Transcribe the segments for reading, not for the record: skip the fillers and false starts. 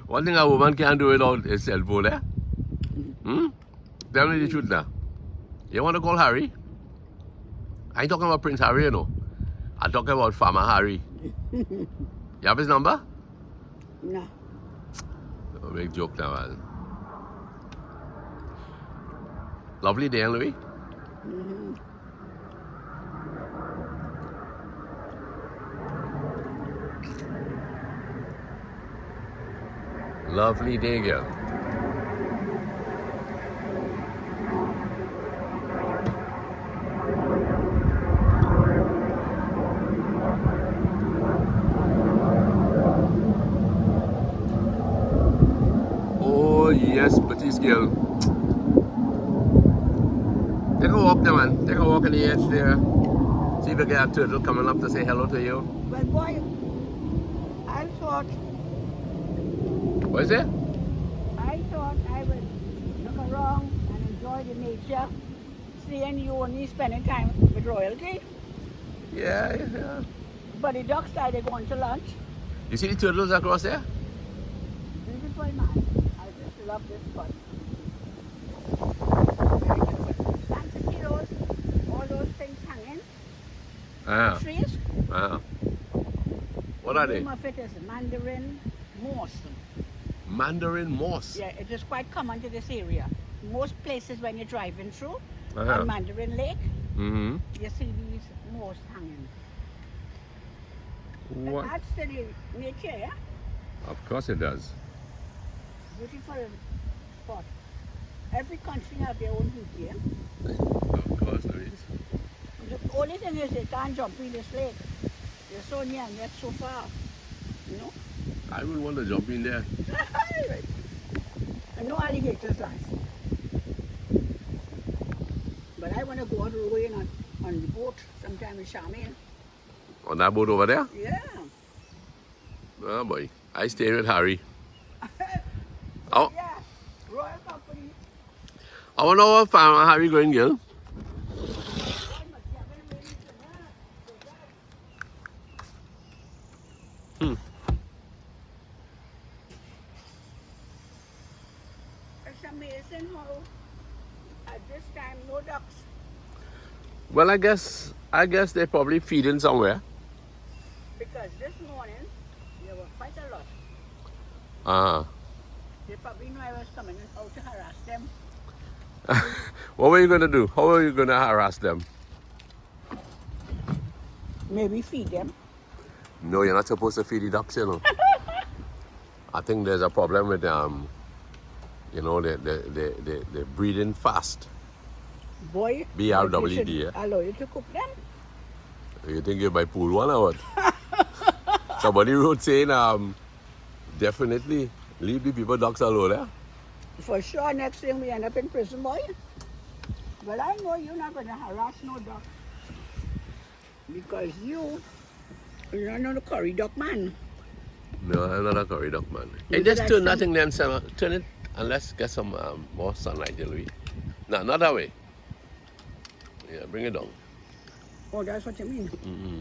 One thing a woman can't do without a cell phone, eh? Hmm? Tell me the truth now. You want to call Harry? I ain't talking about Prince Harry, you know. I'm talking about Farmer Harry. You have his number? No. Don't make joke now, man. Lovely day, Louis. Mm-hmm. Lovely day, girl. Oh, yes, Batiste girl. Take a walk there, man. Take a walk on the edge there. See if you get a turtle coming up to say hello to you. But boy, I thought What is it? I would look around and enjoy the nature, seeing you only spending time with royalty. Yeah, yeah. But the ducks started going to lunch. You see the turtles across there? Beautiful man. I just love this spot. Fancy see all those things hanging. Ah, Trees. ah. What are The they? name of it is mandarin moss. Mandarin moss. Yeah, it is quite common to this area. Most places when you're driving through Uh-huh. on Mandarin Lake, Mm-hmm. you see these moss hanging. What? That's the nature, yeah? Of course it does. Beautiful spot. Every country have their own beauty, yeah? Of course there is. The only thing is they can't jump in this lake. You're so near and yet so far. You know? I would want to jump in there. And no alligators, lads. But I want to go out rowing on the boat sometime with Charmaine. On that boat over there? Yeah. Oh boy. I stay with Harry. Oh, Yeah. Royal Company. I wonder what Farmer Harry going, girl. Hmm. It's amazing how at this time no ducks. Well, I guess they're probably feeding somewhere. Because this morning there were quite a lot. Uh-huh. They probably knew I was coming out to harass them. What were you going to do? How were you going to harass them? Maybe feed them. No, you're not supposed to feed the ducks, you know. I think there's a problem with you know, they're breeding fast. Boy, BRWD, but they should yeah. allow you to cook them. You think you buy pool one or what? Somebody wrote saying definitely leave the people ducks alone, eh? For sure, next thing we end up in prison, boy. But I know you're not going to harass no duck. Because you're not a curry duck man. No, I'm not a curry duck man. You Hey, just like turn some- that thing then, Sam. Turn it and let's get some more sunlight, Louis. No, not that way. Yeah, bring it down. Oh, that's what you mean. Mm-hmm.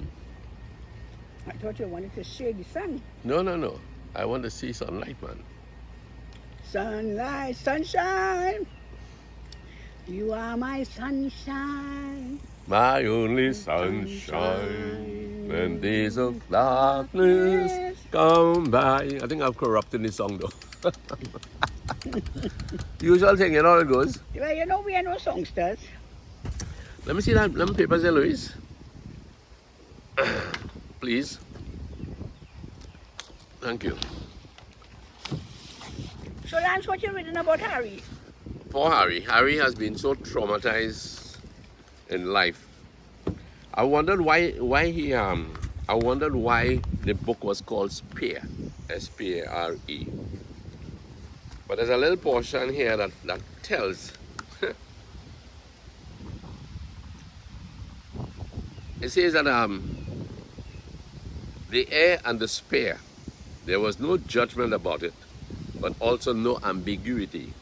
I thought you wanted to shade the sun. No. I want to see sunlight, man. Sunlight, sunshine. You are my sunshine. My only sunshine. When days of darkness come by. I think I'm corrupting this song though. Usual thing, you know how it goes. Well, you know we are no songsters. Let me see that lemon papers there, Louise. Please. Thank you. So, Lance, what you reading about Harry? Poor Harry. Harry has been so traumatized in life. I wondered why the book was called Spare. S-P-A-R-E. But there's a little portion here that tells. It says that the heir and the spare, there was no judgment about it, but also no ambiguity.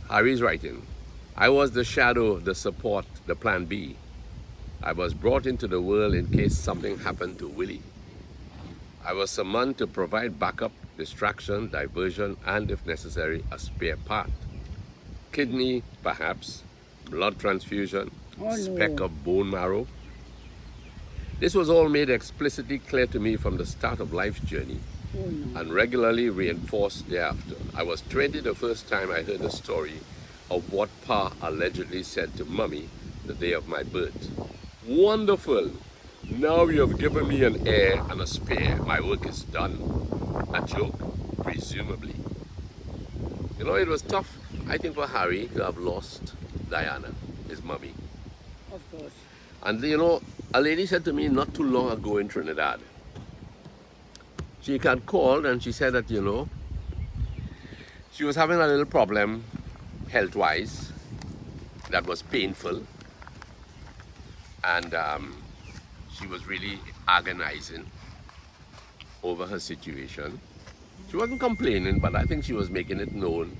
Harry's writing, I was the shadow, the support, the plan B. I was brought into the world in case something happened to Willie. I was summoned to provide backup, distraction, diversion, and if necessary, a spare part. Kidney, perhaps, blood transfusion, Oh, speck no. of bone marrow. This was all made explicitly clear to me from the start of life's journey Oh, no. and regularly reinforced thereafter. I was 20 the first time I heard the story of what Pa allegedly said to Mummy the day of my birth. Wonderful! Now you have given me an heir and a spare. My work is done. A joke? Presumably. You know, it was tough, I think, for Harry to have lost Diana, his mummy. Of course. And you know, a lady said to me not too long ago in Trinidad, she had called and she said that, you know, she was having a little problem health-wise that was painful, and she was really agonizing over her situation. She wasn't complaining, but I think she was making it known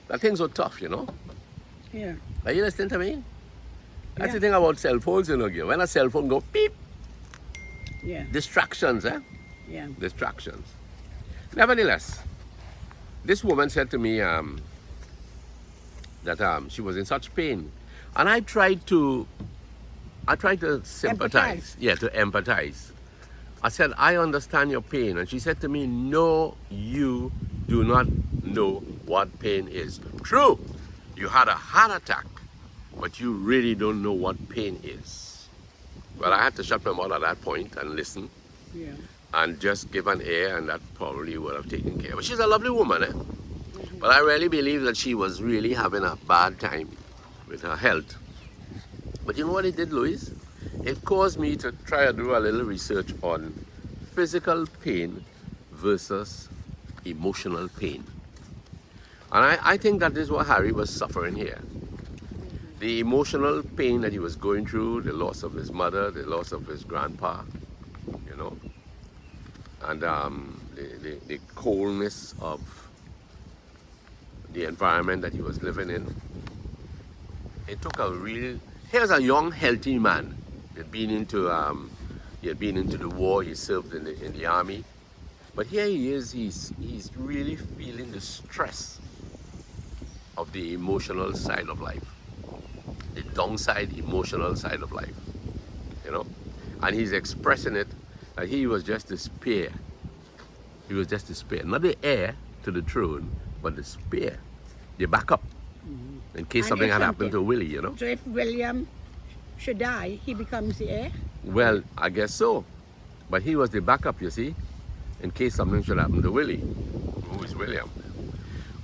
that things were tough, you know. Yeah. Are you listening to me? That's Yeah. the thing about cell phones, you know. When a cell phone go beep, Yeah. distractions, Yeah. distractions. Nevertheless, this woman said to me that she was in such pain, and I tried to sympathize. Empathize. Yeah, to empathize. I said, I understand your pain, and she said to me, no, you do not know what pain is. True, you had a heart attack, but you really don't know what pain is. Well, I had to shut my mouth at that point and listen. Yeah. And just give an ear, and that probably would have taken care. But she's a lovely woman, eh? But I really believe that she was really having a bad time with her health. But you know what it did, Louis? It caused me to try to do a little research on physical pain versus emotional pain. And I think that is what Harry was suffering here. The emotional pain that he was going through, the loss of his mother, the loss of his grandpa, you know, and the coldness of the environment that he was living in. It took a real. Here's a young, healthy man. He had been into the war. He served in the army, but here he is. He's really feeling the stress of the emotional side of life, the downside emotional side of life, you know, and he's expressing it. He was just despair. He was just despair. Not the heir to the throne, but the spare. The backup. In case And something if had happened to something- Willie, you know. So if William should die, he becomes the heir? Well, I guess so. But he was the backup, you see, in case something should happen to Willie, who is William.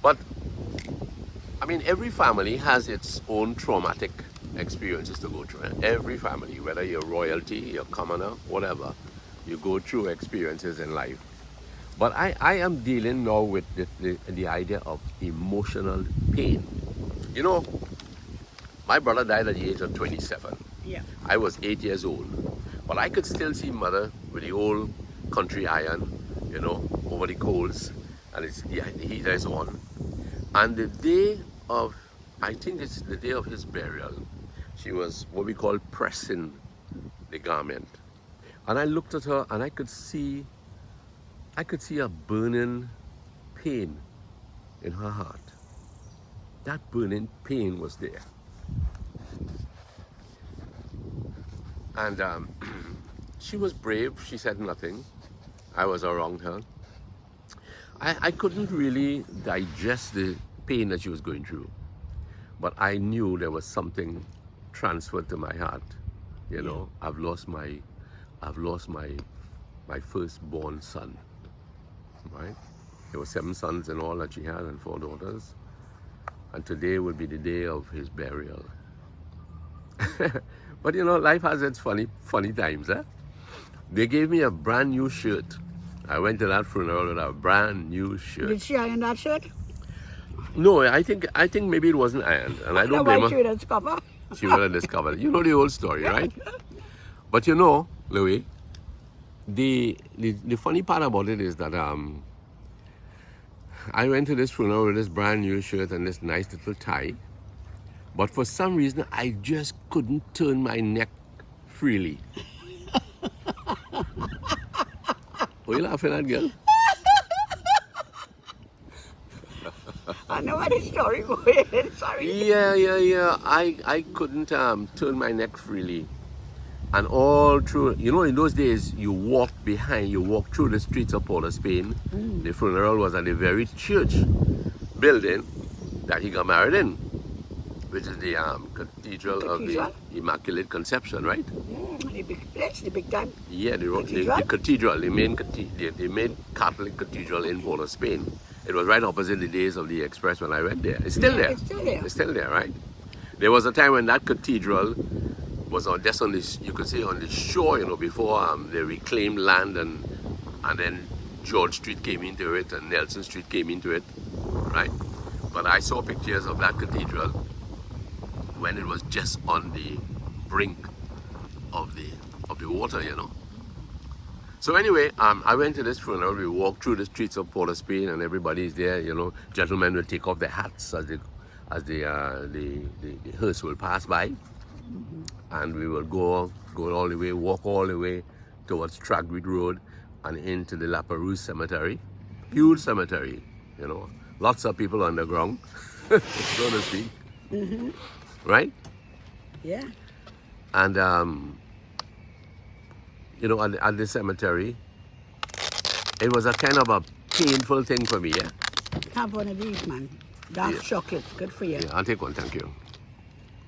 But, I mean, every family has its own traumatic experiences to go through. Every family, whether you're royalty, you're commoner, whatever, you go through experiences in life. But I am dealing now with the idea of emotional pain. You know, my brother died at the age of 27. Yeah. I was 8 years old. But I could still see mother with the old country iron, you know, over the coals, and the heater is on. And the day of, I think it's the day of his burial, she was what we call pressing the garment. And I looked at her and I could see a burning pain in her heart. That burning pain was there. And she was brave. She said nothing. I was around her. I couldn't really digest the pain that she was going through. But I knew there was something transferred to my heart. You know, I've lost my firstborn son. Right? There were 7 sons in all that she had and 4 daughters. And today would be the day of his burial. But you know, life has its funny times, eh? They gave me a brand new shirt. I went to that funeral with a brand new shirt. Did she iron that shirt? No, I think maybe it wasn't ironed, and I don't blame Otherwise her. she would have discovered. She would have discovered it. You know the old story, right? But you know, Louis, the funny part about it is that I went to this funeral with this brand new shirt and this nice little tie, but for some reason I just couldn't turn my neck freely. What are you laughing at, girl? I know where the story going. Sorry. Yeah. I couldn't turn my neck freely. And all through, you know, in those days, you walk through the streets of Port of Spain. The funeral was at the very church building that he got married in, which is the Cathedral of the Immaculate Conception, right? The big place, the big time. Yeah, the cathedral, the main Catholic cathedral in Port of Spain. It was right opposite the Days of the Express when I went there. It's still there. It's still there. It's still there, right? There was a time when that cathedral was just on this, you could say, on the shore, you know, before they reclaimed land, and then George Street came into it and Nelson Street came into it, right? But I saw pictures of that cathedral when it was just on the brink of the water, you know. So anyway, I went to this funeral. We walked through the streets of Port of Spain, and everybody's there. You know, gentlemen will take off their hats as the hearse will pass by, and we will go all the way, walk all the way towards Tragweed Road and into the La Perouse Cemetery, huge cemetery. You know, lots of people underground, so to speak. Right? Yeah. And you know, at the cemetery, it was a kind of a painful thing for me, yeah? Have one of these, man. Dark chocolate. Good for you. Yeah, I'll take one, thank you.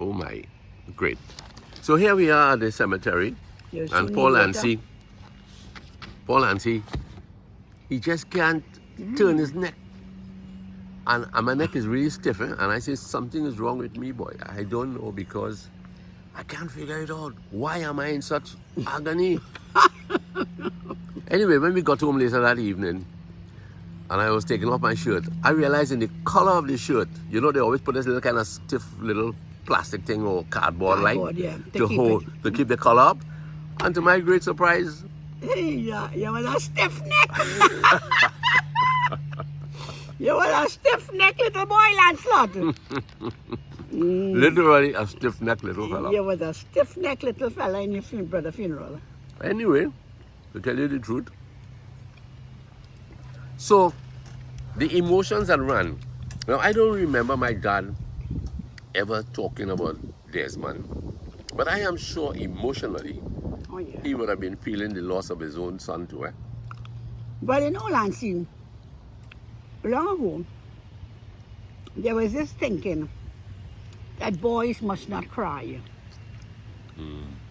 Oh my, great. So here we are at the cemetery, and Paul Nancy, he just can't turn his neck. And my neck is really stiff, and I say, something is wrong with me, boy. I don't know, because I can't figure it out. Why am I in such agony? Anyway, when we got home later that evening, and I was taking off my shirt, I realized in the collar of the shirt, you know, they always put this little kind of stiff little plastic thing or cardboard yeah, to keep the collar up. And to my great surprise, yeah, you was a stiff neck. You was a stiff neck little boy, Lancelot. Literally a stiff neck little fella. You was a stiff neck little fella in your brother's funeral. Anyway, to tell you the truth, so the emotions that ran. Now, I don't remember my dad ever talking about Desmond, but I am sure emotionally he would have been feeling the loss of his own son too. But in all honesty, long ago, there was this thinking that boys must not cry.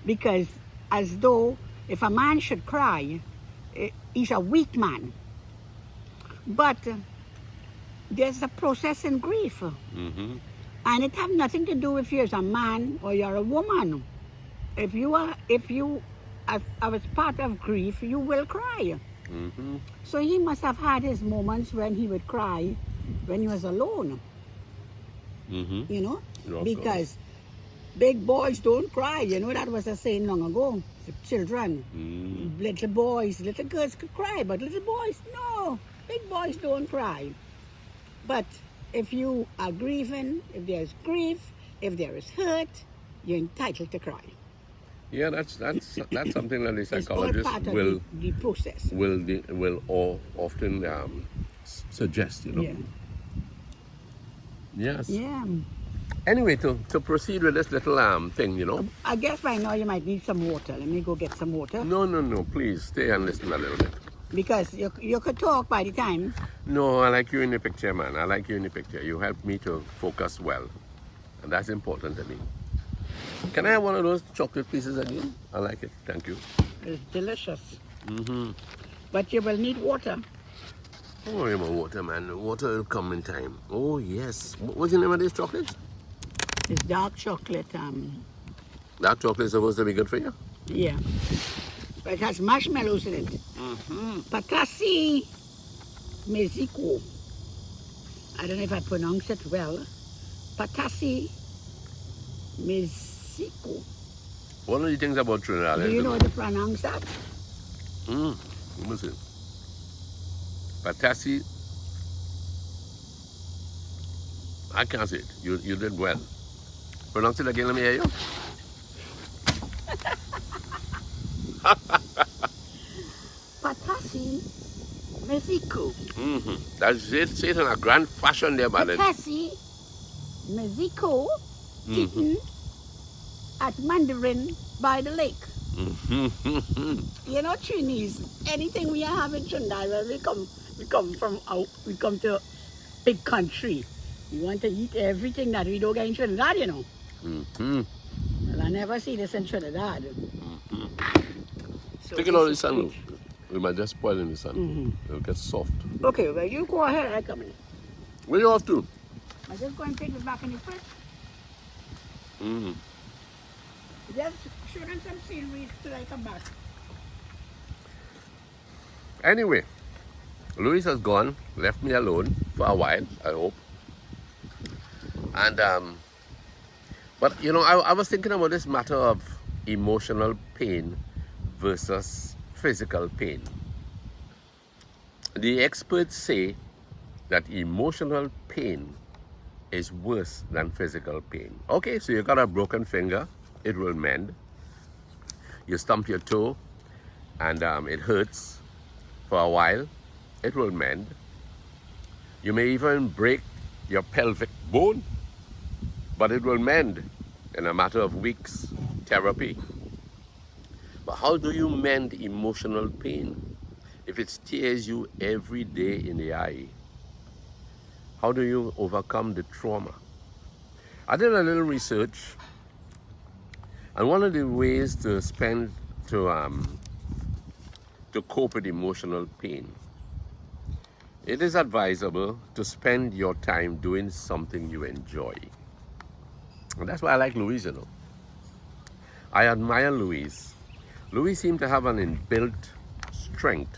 Because as though if a man should cry, he's a weak man. But there's a process in grief. And it has nothing to do if you're a man or you're a woman. If you are part of grief, you will cry. So he must have had his moments when he would cry when he was alone. You know? Because big boys don't cry. You know, that was a saying long ago. The children, little boys, little girls could cry, but little boys, no. Big boys don't cry. But if you are grieving, if there's grief, if there is hurt, you're entitled to cry. Yeah, that's something that the psychologist the process. will often suggest, you know. Yes. Yeah. Anyway, to proceed with this little thing, you know. I guess by now you might need some water. Let me go get some water. No, please stay and listen a little bit. Because you could talk by the time. No, I like you in the picture, man. I like you in the picture. You help me to focus well, and that's important to me. Can I have one of those chocolate pieces again? I like it. Thank you. It's delicious. But you will need water. Don't worry about water, man. Water will come in time. Oh, yes. What's the name of this chocolate? It's dark chocolate. Dark chocolate is supposed to be good for you? Yeah. But it has marshmallows in it. Patasi Mexico. I don't know if I pronounce it well. Patasi Mexico. One of the things about Trinidad. Do you know how to pronounce that? Let me see. Patasi. I can't say it. You did well. Pronounce it again, let me hear you. Patassi, Mexico. That's it. Say it in a grand fashion there, man. Patassi, Mexico, Mm-hmm. eaten at Mandarin by the lake. You know, Chinese, anything we have in Trinidad, where we come from out, we come to big country. We want to eat everything that we don't get in Trinidad, you know. Well, I never see this in Trinidad. So Take it this out of the is sun. it. We might just spoil in the sun. It'll get soft. Okay, well, you go ahead, I come in. Where you off to? I just go and take it back in the fridge. Just show them some scenery till I come back. Anyway, Louis has gone, left me alone for a while, I hope. And but you know, I was thinking about this matter of emotional pain versus physical pain. The experts say that emotional pain is worse than physical pain. Okay, so you got a broken finger, it will mend. You stump your toe and it hurts for a while, it will mend. You may even break your pelvic bone, but it will mend in a matter of weeks, therapy. But how do you mend emotional pain if it stares you every day in the eye? How do you overcome the trauma? I did a little research, and one of the ways to cope with emotional pain, it is advisable to spend your time doing something you enjoy. And that's why I like Louise, you know. I admire Louise. Louise seems to have an inbuilt strength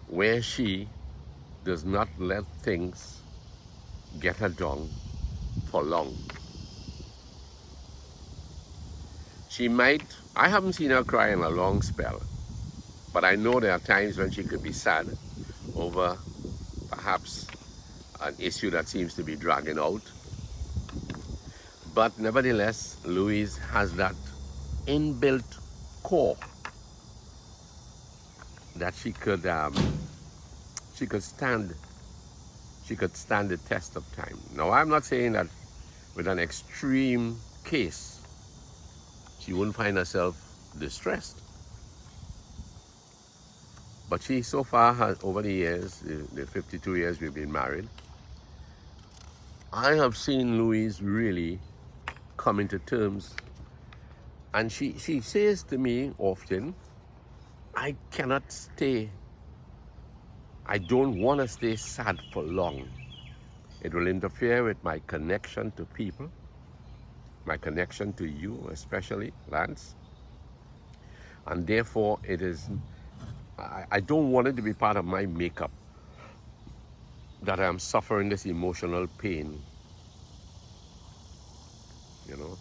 where she does not let things get her down for long. She might, I haven't seen her cry in a long spell, but I know there are times when she could be sad over perhaps an issue that seems to be dragging out. But nevertheless, Louise has that inbuilt core that she could stand the test of time. Now, I'm not saying that with an extreme case, she wouldn't find herself distressed. But she so far has, over the years, the 52 years we've been married, I have seen Louise really come into terms. And she says to me often, I cannot stay, I don't want to stay sad for long. It will interfere with my connection to people, my connection to you, especially, Lance. And therefore, it is, I don't want it to be part of my makeup that I am suffering this emotional pain, you know.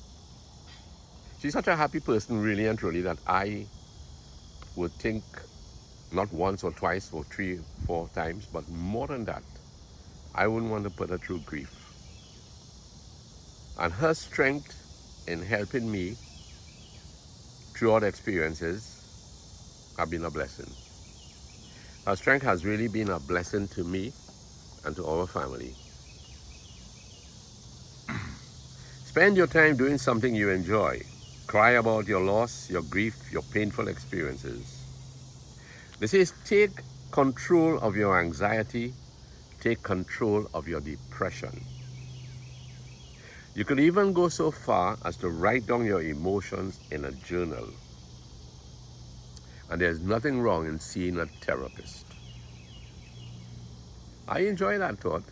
She's such a happy person, really and truly, that I would think not once or twice or 3, 4 times, but more than that, I wouldn't want to put her through grief. And her strength in helping me throughout experiences have been a blessing. Her strength has really been a blessing to me and to our family. Spend your time doing something you enjoy. Cry about your loss, your grief, your painful experiences. This is take control of your anxiety, take control of your depression. You could even go so far as to write down your emotions in a journal. And there's nothing wrong in seeing a therapist. I enjoy that thought.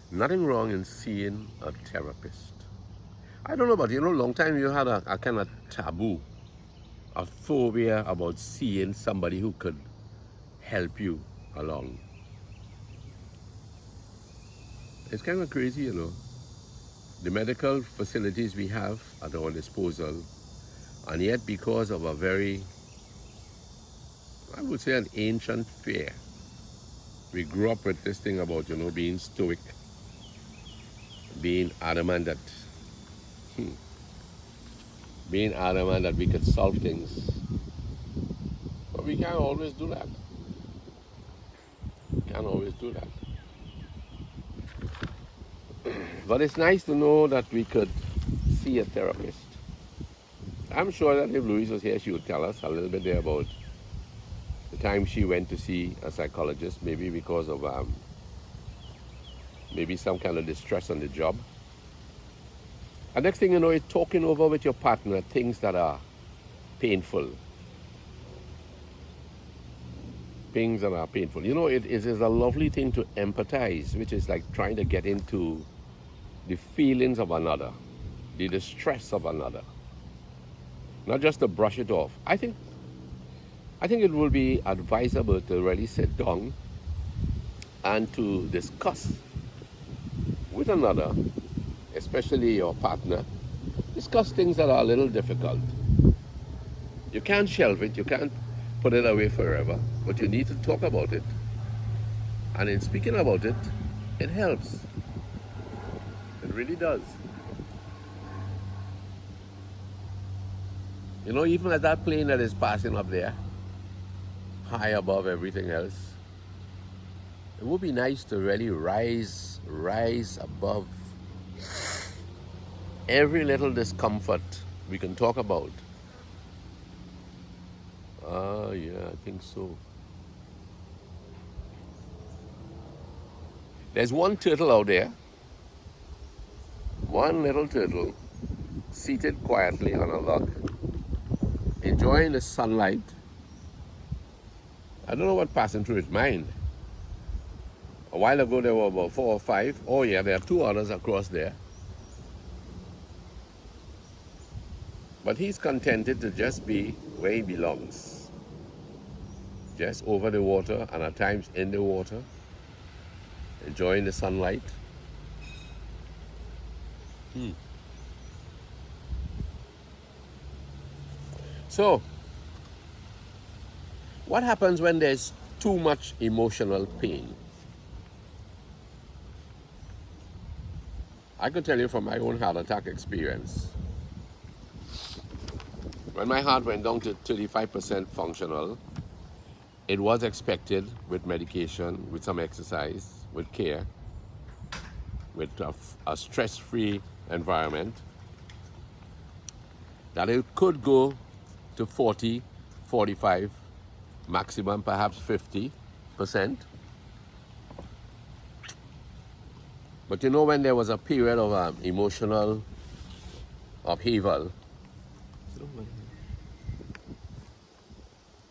Nothing wrong in seeing a therapist. I don't know, but you know, long time you had a kind of taboo, a phobia about seeing somebody who could help you along. It's kind of crazy, you know. The medical facilities we have at our disposal, and yet because of a very, I would say, an ancient fear, we grew up with this thing about, you know, being stoic, being adamant that we could solve things. we can't always do that. Can't always do that. But it's nice to know that we could see a therapist. I'm sure that if Louise was here, she would tell us a little bit there about the time she went to see a psychologist, maybe because of maybe some kind of distress on the job. And next thing you know, you're talking over with your partner things that are painful. Things that are painful. You know, it is a lovely thing to empathize, which is like trying to get into the feelings of another, the distress of another. Not just to brush it off. I think it will be advisable to really sit down and to discuss with another, especially your partner, discuss things that are a little difficult. You can't shelve it, you can't put it away forever, but you need to talk about it. And in speaking about it, it helps. It really does. You know, even at that plane that is passing up there, high above everything else, it would be nice to really rise above every little discomfort we can talk about. Yeah, I think so. There's one turtle out there, one little turtle, seated quietly on a log, enjoying the sunlight. I don't know what passing through his mind. A while ago there were about 4 or 5. Oh yeah, there are 2 others across there. But he's contented to just be where he belongs. Just over the water and at times in the water, enjoying the sunlight. So, what happens when there's too much emotional pain? I can tell you from my own heart attack experience. When my heart went down to 35% functional, it was expected with medication, with some exercise, with care, with a stress-free environment, that it could go to 40, 45, maximum perhaps 50%. But you know, when there was a period of emotional upheaval,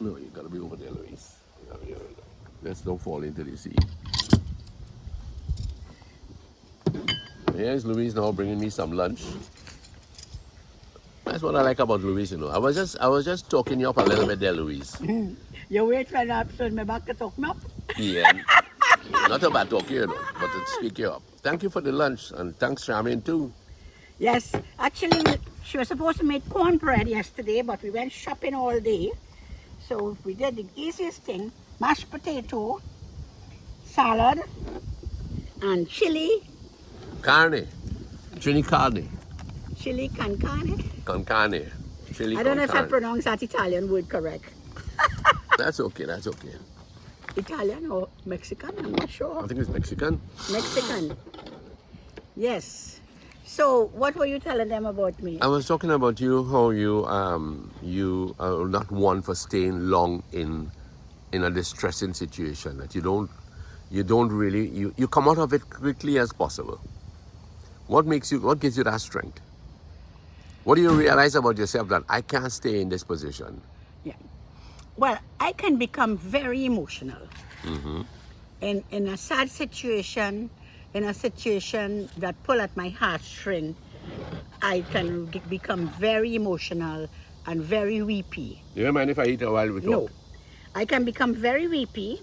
no, you gotta be over there, Louise. You gotta be over there. Let's don't fall into the sea. Here's Louise now bringing me some lunch. That's what I like about Louise, you know. I was just talking you up a little bit there, Louise. You wait for the episode, me back to talk me up. Yeah. Not about talking, you know, but to speak you up. Thank you for the lunch, and thanks, Charmaine, too. Yes, actually, she was supposed to make cornbread yesterday, but we went shopping all day. So we did the easiest thing, mashed potato, salad, and chili. Carne. Chili carne. Chili con carne. Con carne. Chili I don't know if I carne. pronounced that Italian word correct. That's okay, that's okay. Italian or Mexican, I'm not sure. I think it's Mexican. Mexican. Yes. So what were you telling them about me? I was talking about you, how you are not one for staying long in a distressing situation, that you don't really, you come out of it quickly as possible. What gives you that strength? What do you realize about yourself that I can't stay in this position? Yeah. Well, I can become very emotional. Mm-hmm. In a sad situation, in a situation that pull at my heartstring, I can become very emotional and very weepy. Do you mind if I eat a while we talk? No. I can become very weepy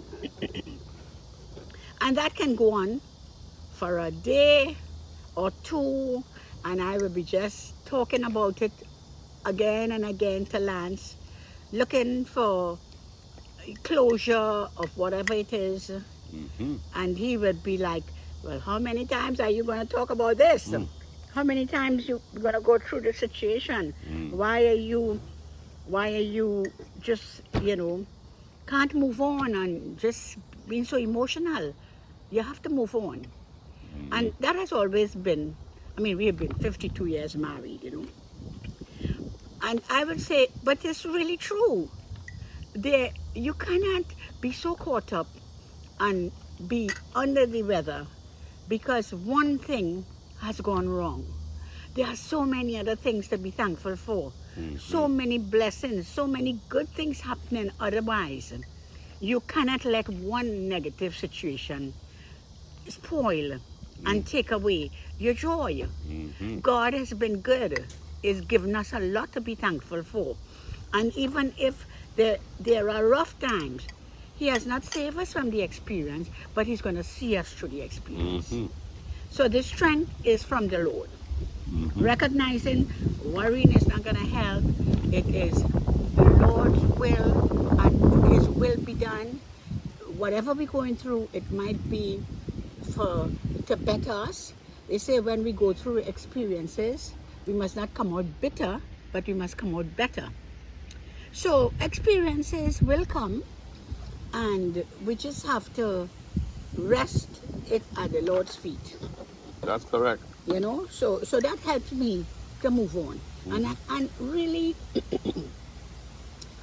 and that can go on for a day or 2, and I will be just talking about it again and again to Lance, looking for closure of whatever it is. Mm-hmm. And he would be like, well, how many times are you going to talk about this? How many times you going to go through the situation? Why are you just, can't move on and just being so emotional. You have to move on. And that has always been, I mean, we have been 52 years married, you know. And I would say, but it's really true. You cannot be so caught up and be under the weather because one thing has gone wrong. There are so many other things to be thankful for. So many blessings, so many good things happening otherwise. You cannot let one negative situation spoil and take away your joy. God has been good. He's given us a lot to be thankful for. And even if there are rough times, He has not saved us from the experience, but He's going to see us through the experience. So the strength is from the Lord. Recognizing worrying is not going to help. It is the Lord's will, and His will be done. Whatever we're going through, it might be to better us. They say when we go through experiences, we must not come out bitter, but we must come out better. So experiences will come, and we just have to rest it at the Lord's feet. That's correct. You know, so that helps me to move on. And really,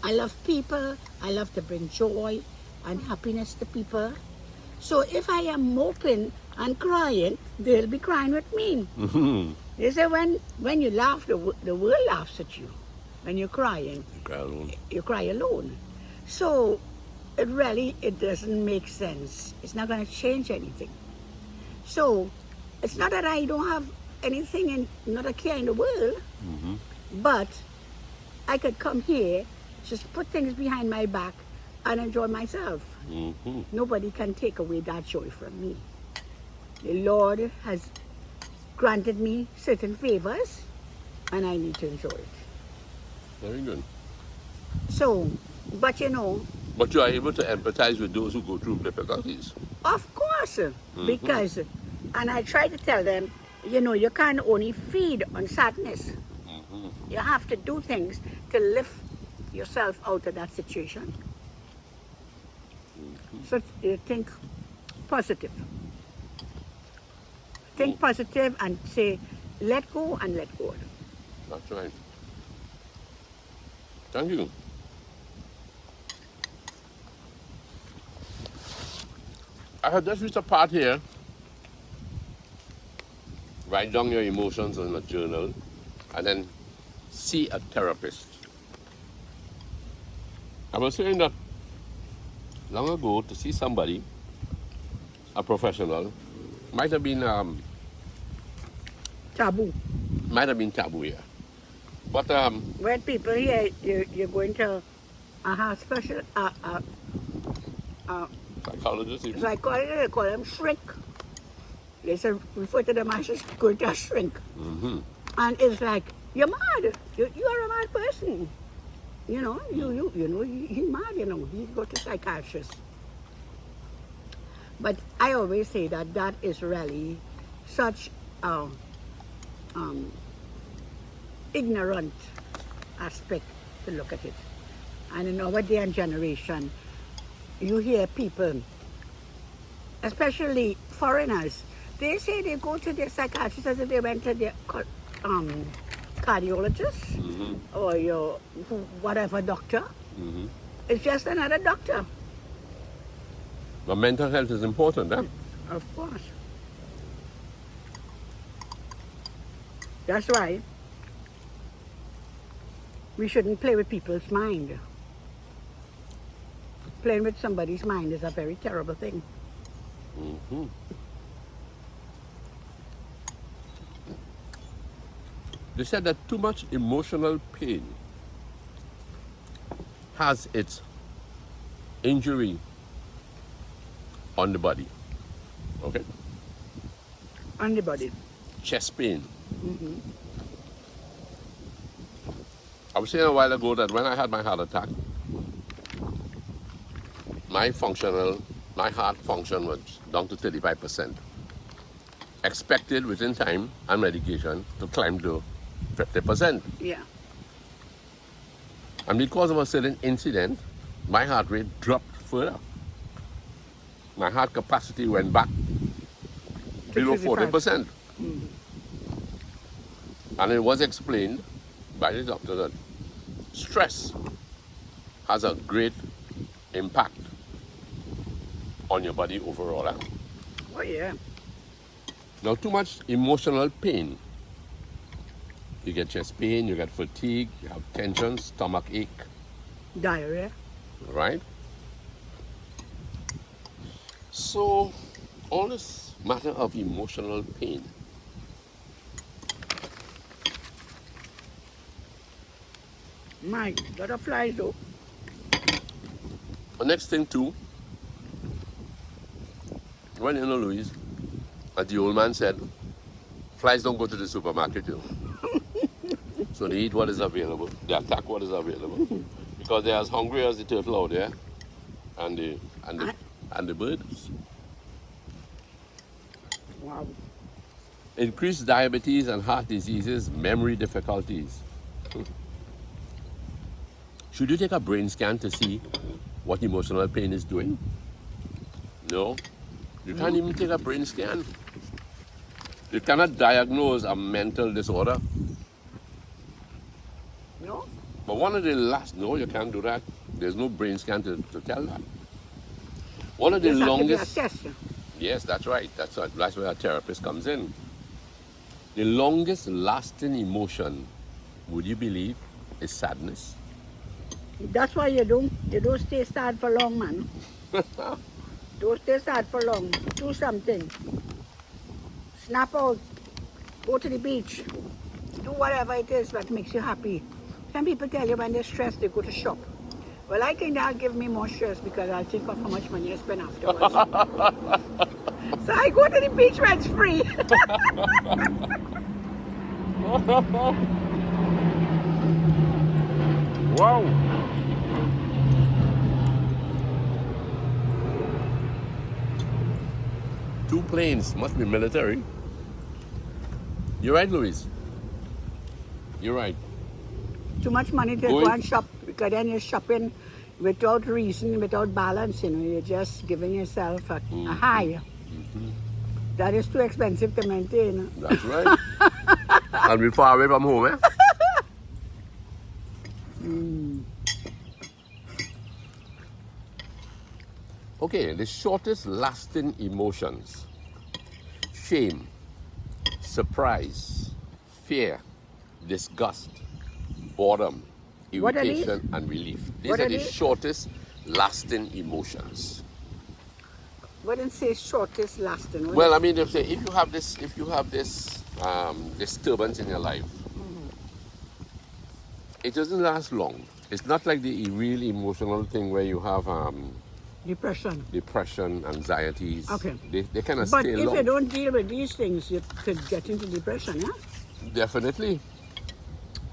I love people. I love to bring joy and happiness to people. So if I am moping and crying, they'll be crying with me. They say when you laugh, the world laughs at you. When you're crying, you cry alone. So it doesn't make sense. It's not going to change anything. So it's not that I don't have anything and not a care in the world, but I could come here, just put things behind my back and enjoy myself. Nobody can take away that joy from me. The Lord has granted me certain favors, and I need to enjoy it. Very good. So, but you know... But you are able to empathize with those who go through difficulties. Of course, because, and I try to tell them, you know, you can't only feed on sadness. You have to do things to lift yourself out of that situation. So think positive. Think positive and say, let go and let go. That's right. Thank you. I have just reached a part here. Write down your emotions in a journal and then see a therapist. I was saying that long ago to see somebody, a professional, might have been Taboo. might have been taboo, yeah. But When people hear you're going to a hospital, psychologists, even. they call them shrink. They say, refer to them as going to a shrink. And it's like, you're mad. You are a mad person. You know, you know, he's mad, you know. You go to psychiatrists. But I always say that is really such ignorant aspect to look at it. And in our day and generation, you hear people, especially foreigners, they say they go to their psychiatrist as if they went to their cardiologist or your whatever doctor. It's just another doctor. But mental health is important, huh? Of course. That's why we shouldn't play with people's mind. Playing with somebody's mind is a very terrible thing. They said that too much emotional pain has its injury on the body. Okay? On the body. Chest pain. I was saying a while ago that when I had my heart attack, my heart function was down to 35%. Expected within time and medication to climb to 50%. Yeah. And because of a certain incident, my heart rate dropped further. My heart capacity went back below 40%. And it was explained by the doctor that stress has a great impact on your body overall. Huh? Oh, yeah. Now, too much emotional pain. You get chest pain, you get fatigue, you have tension, stomach ache, Diarrhea. right? So, all this matter of emotional pain. My, lot of flies though. The next thing too, when you know, Louise, as the old man said, flies don't go to the supermarket, you know. So they eat what is available, they attack what is available, because they're as hungry as the turtle out there, and the birds. Wow. Increased diabetes and heart diseases, memory difficulties. Should you take a brain scan to see what emotional pain is doing? No. You can't even take a brain scan. You cannot diagnose a mental disorder. No? But one of the last, no, you can't do that. There's no brain scan to tell that. One of the Just have to be longest, assessed. yes, that's right. That's where a therapist comes in. The longest lasting emotion, would you believe, is sadness. That's why you don't stay sad for long, man. Don't stay sad for long. Do something. Snap out. Go to the beach. Do whatever it is that makes you happy. Some people tell you when they're stressed, they go to shop. Well, I think that'll give me more stress because I'll think of how much money I spend afterwards. So I go to the beach when it's free. Wow. Two planes, must be military. You're right, Louise. You're right. Too much money to go and shop because then you're shopping without reason, without balance. You know, you're just giving yourself a high. That is too expensive to maintain. That's right. And we're far away from home, eh? Okay, the shortest lasting emotions: shame, surprise, fear, disgust, boredom, What are irritation, and relief. These What are are the these? shortest lasting emotions. Wouldn't say shortest lasting. Well, I mean, if you have this disturbance in your life, it doesn't last long. It's not like the real emotional thing where you have depression, anxieties. Okay. They kind of But stay if long. you don't deal with these things, you could get into depression, yeah? Definitely.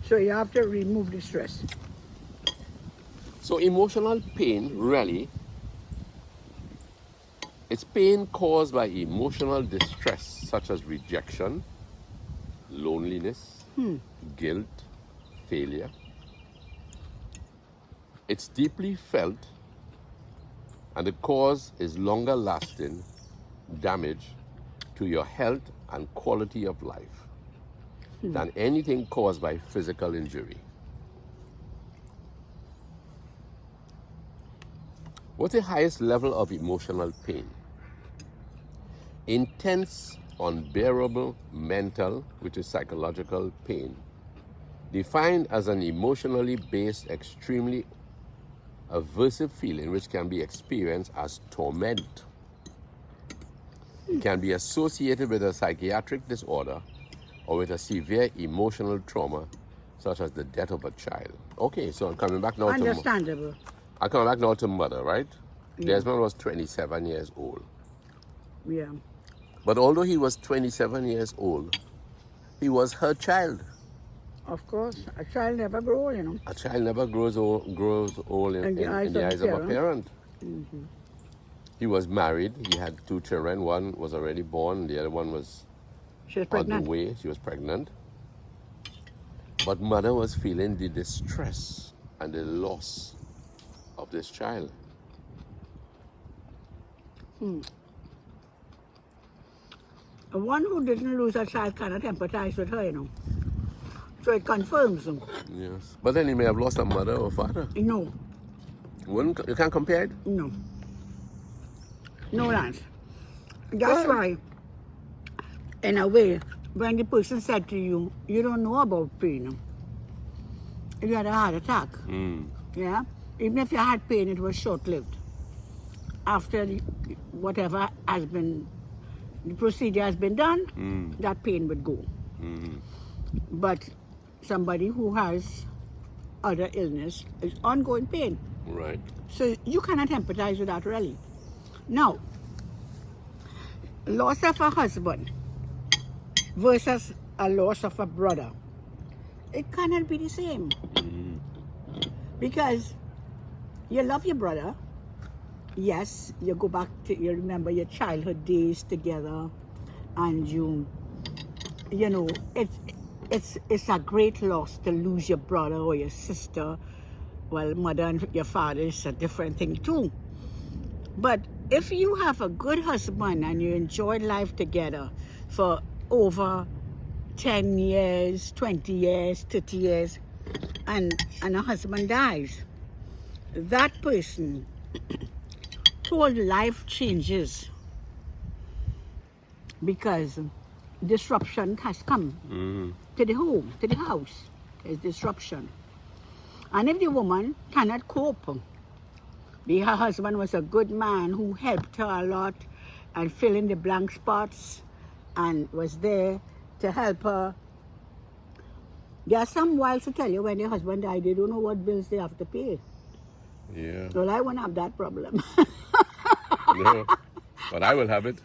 So you have to remove the stress. So emotional pain, really, it's pain caused by emotional distress such as rejection, loneliness, guilt, failure. It's deeply felt, and the cause is longer lasting damage to your health and quality of life than anything caused by physical injury. What's the highest level of emotional pain? Intense, unbearable mental, which is psychological pain, defined as an emotionally based, extremely aversive feeling which can be experienced as torment. It can be associated with a psychiatric disorder or with a severe emotional trauma such as the death of a child. Okay, so I'm coming back now Understandable. I'm coming back now to mother, right? Yeah. Desmond was 27 years old. Yeah. But although he was 27 years old, he was her child. Of course. A child never grows, you know. A child never grows old in the eyes of a parent. He was married. He had 2 children. One was already born. The other one was She was on pregnant. the way. She was pregnant. But mother was feeling the distress and the loss of this child. One who didn't lose a child cannot empathize with her, you know. So it confirms. Yes. But then he may have lost a mother or father. No, You can't compare it? no. No, Lance. That's why, in a way, when the person said to you, you don't know about pain, you had a heart attack. Yeah? Even if you had pain, it was short-lived. After whatever has been, the procedure has been done, that pain would go. But somebody who has other illness is ongoing pain. Right. So you cannot empathize with that really. Now, loss of a husband versus a loss of a brother, it cannot be the same. Because you love your brother. Yes, you go back to, you remember your childhood days together, and you know, it's a great loss to lose your brother or your sister. Well, mother and your father is a different thing too. But if you have a good husband and you enjoyed life together for over 10 years, 20 years, 30 years, and a husband dies, that person, whole life changes because disruption has come to the home, to the house. There's disruption. And if the woman cannot cope, her husband was a good man who helped her a lot and fill in the blank spots and was there to help her. There are some wives who tell you when their husband died, they don't know what bills they have to pay. Yeah. Well, I won't have that problem. No, but I will have it.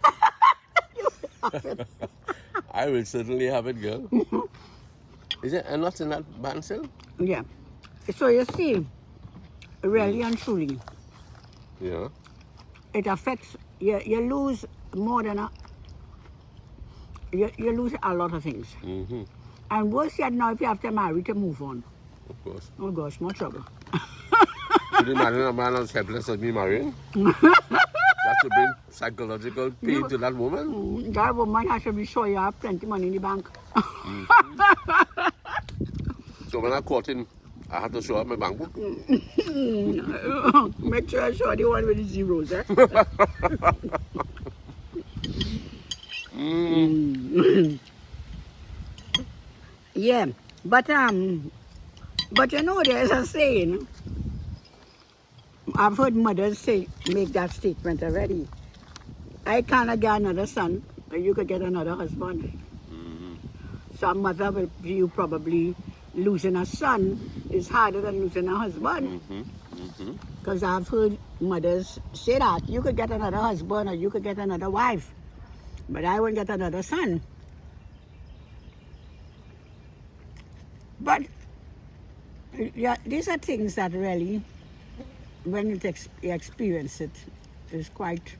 I will certainly have it, girl. Is it and what's in that bansel? Yeah. So you see, really and truly, Yeah. it affects, you lose more than you lose a lot of things. And worse yet now, if you have to marry to move on. Of course. Oh gosh, more trouble. Could you imagine a man as helpless as me marrying? That's to bring psychological pain to that woman. That woman has to be sure you have plenty money in the bank. So when I caught him, I had to show up my bank book. Make sure I show the one with the zeros, eh? Yeah, but you know there's a saying. I've heard mothers make that statement already. I cannot get another son, but you could get another husband. So a mother will view probably losing a son is harder than losing a husband. Because I've heard mothers say that. You could get another husband or you could get another wife, but I won't get another son. But yeah, these are things that really, when you experience it, is quite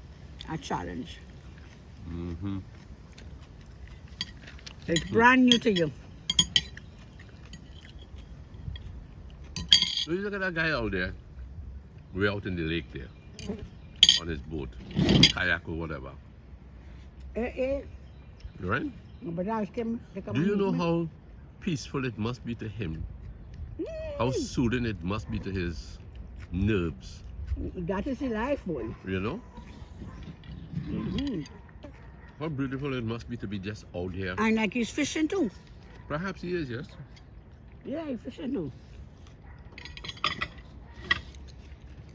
a challenge. It's brand new to you. So you look at that guy out there, way out in the lake there, on his boat, kayak or whatever. Right? But ask him to come Do you and know meet me. how peaceful it must be to him? How soothing it must be to his nerves, That is the life, boy. you know? How beautiful it must be to be just out here. And like he's fishing too. Perhaps he is, yes. Yeah, he's fishing too.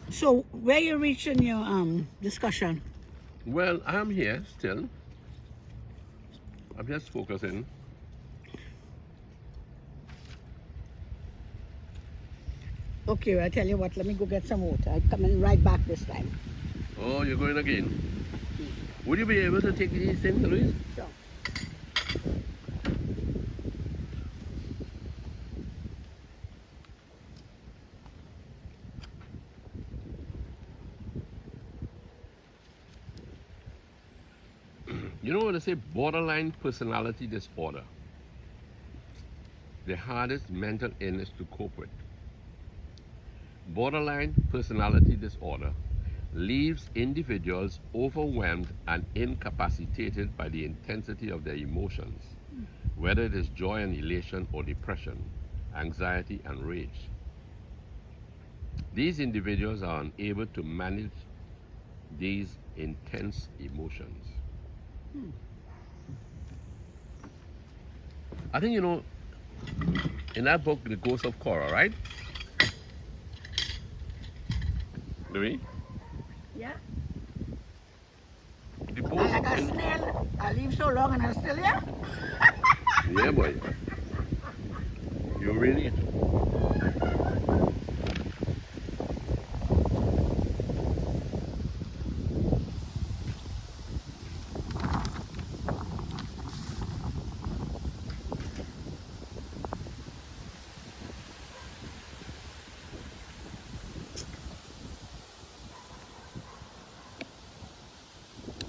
So where you reach in your discussion? Well, I'm here still. I'm just focusing. Okay, I tell you what, let me go get some water. I'm coming right back this time. Oh, you're going again? Would you be able to take these things, Louise? Sure. You know what they say? Borderline personality disorder. The hardest mental illness to cope with. borderline personality disorder leaves individuals overwhelmed and incapacitated by the intensity of their emotions, whether it is joy and elation or depression, anxiety and rage. These individuals are unable to manage these intense emotions. I think, in that book, The Ghost of Korah, right? Louis? Yeah. The And ghost like a in, snail, I live so long and I'm still here. yeah, boy. You really?